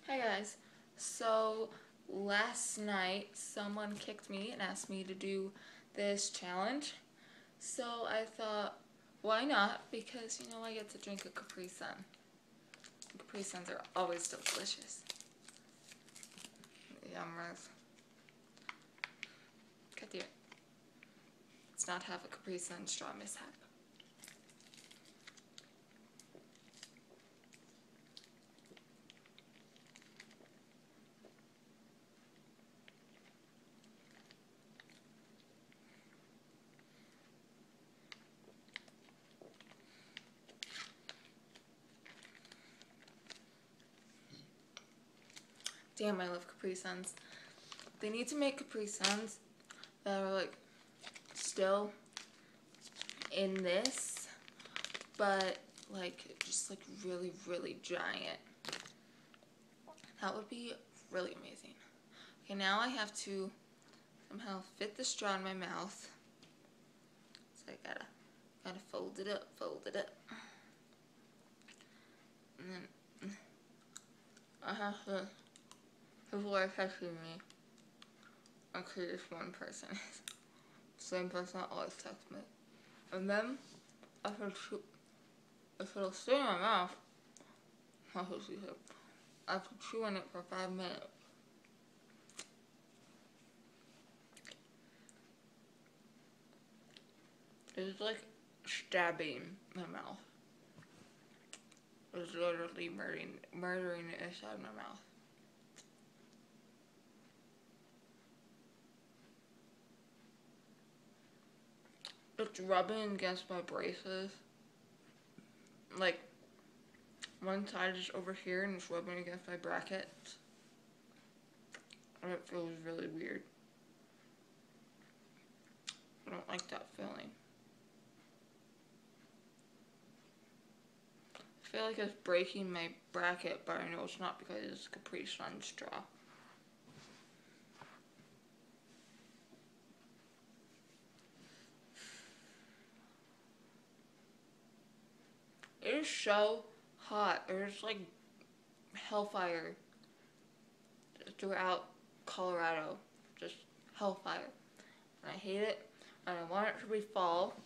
Hi guys. So last night someone kicked me and asked me to do this challenge. So I thought, why not? Because I get to drink a Capri Sun. Capri Suns are always so delicious. Yummers. God damn it. Let's not have a Capri Sun straw mishap. Damn, I love Capri Suns. They need to make Capri Suns that are like still in this, but like just like really, really giant. That would be really amazing. Okay, now I have to somehow fit the straw in my mouth. So I gotta fold it up, and then I have to. People are texting me. Okay, this one person is the same person that always texts me. And then if it'll stay in my mouth, I have to chew on it for 5 minutes. It's like stabbing my mouth. It's literally murdering it inside my mouth. It's rubbing against my braces. Like, one side is over here and it's rubbing against my brackets. And it feels really weird. I don't like that feeling. I feel like it's breaking my bracket, but I know it's not because it's Capri Sun straw. It is so hot. There's like hellfire throughout Colorado. Just hellfire. And I hate it. And I want it to be fall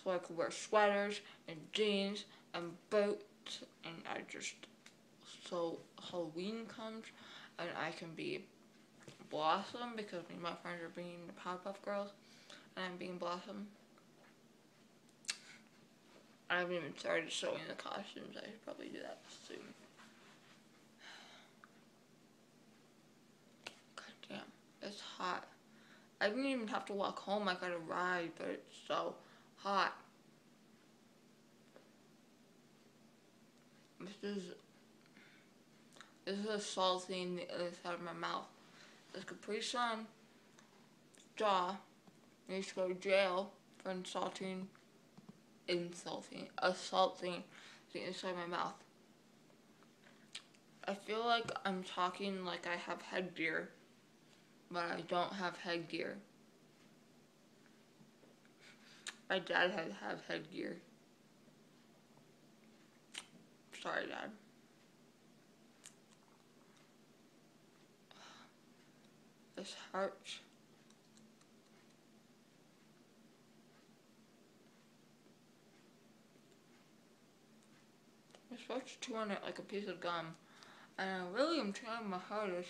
so I can wear sweaters and jeans and boots. And so Halloween comes and I can be Blossom because me and my friends are being the Powerpuff Girls and I'm being Blossom. I haven't even started sewing the costumes. I should probably do that soon. God damn, it's hot. I didn't even have to walk home. I got a ride, but it's so hot. This is assaulting the other side of my mouth. This Capri Sun straw needs to go to jail for assaulting the inside of my mouth. I feel like I'm talking like I have headgear, but I don't have headgear. My dad had to have headgear. Sorry, Dad. This hurts. I'm supposed to chew on it like a piece of gum, and I really am trying my hardest,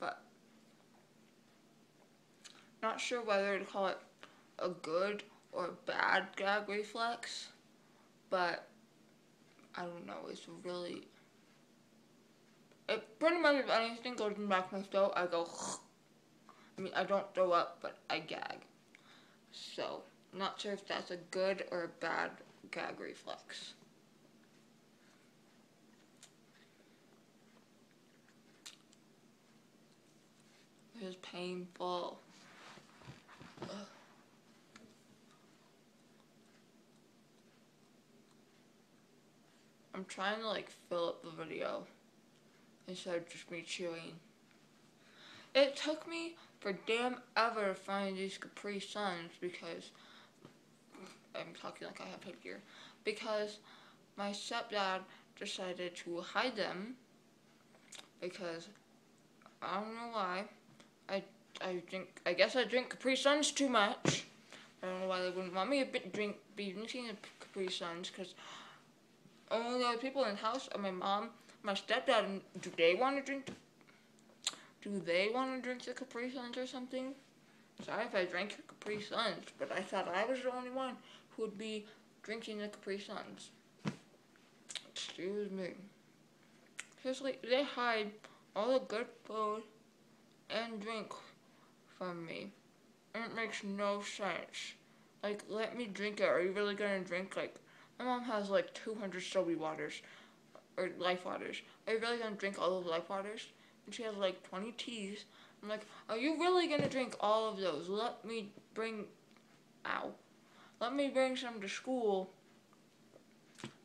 but not sure whether to call it a good or a bad gag reflex, but I don't know, it's really, it pretty much if anything goes in the back of my throat, I go, I mean, I don't throw up, but I gag. So, not sure if that's a good or a bad gag reflex. It is painful. Ugh. I'm trying to like fill up the video instead of just me chewing. It took me for damn ever to find these Capri Suns because I'm talking like I have headgear. Because my stepdad decided to hide them because I don't know why. I guess I drink Capri Suns too much. I don't know why they wouldn't want me to be drinking Capri Suns, because only the other people in the house are my mom, my stepdad, and do they want to drink the Capri Suns or something? Sorry if I drank Capri Suns, but I thought I was the only one who would be drinking the Capri Suns. Excuse me. Seriously, they hide all the good food and drink from me. And it makes no sense. Like, let me drink it. Are you really gonna drink, like, my mom has like 200 Zoey waters, or Life Waters. Are you really gonna drink all of Life Waters? And she has like 20 teas. I'm like, are you really gonna drink all of those? Let me bring some to school,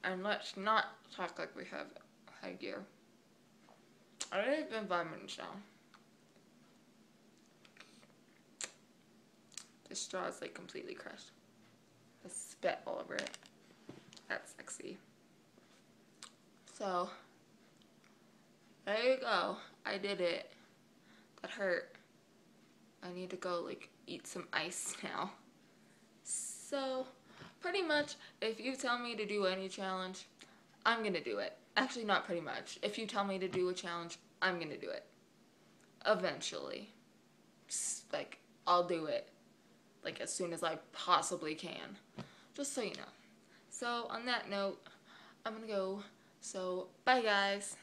and let's not talk like we have headgear. I think it's been 5 minutes now. This straw is like completely crushed. I spit all over it. That's sexy. So, there you go. I did it. That hurt. I need to go like eat some ice now. So, pretty much, if you tell me to do any challenge, I'm gonna do it. Actually, not pretty much. If you tell me to do a challenge, I'm gonna do it. Eventually. Like, I'll do it. Like, as soon as I possibly can. Just so you know. So, on that note, I'm gonna go. So, bye guys.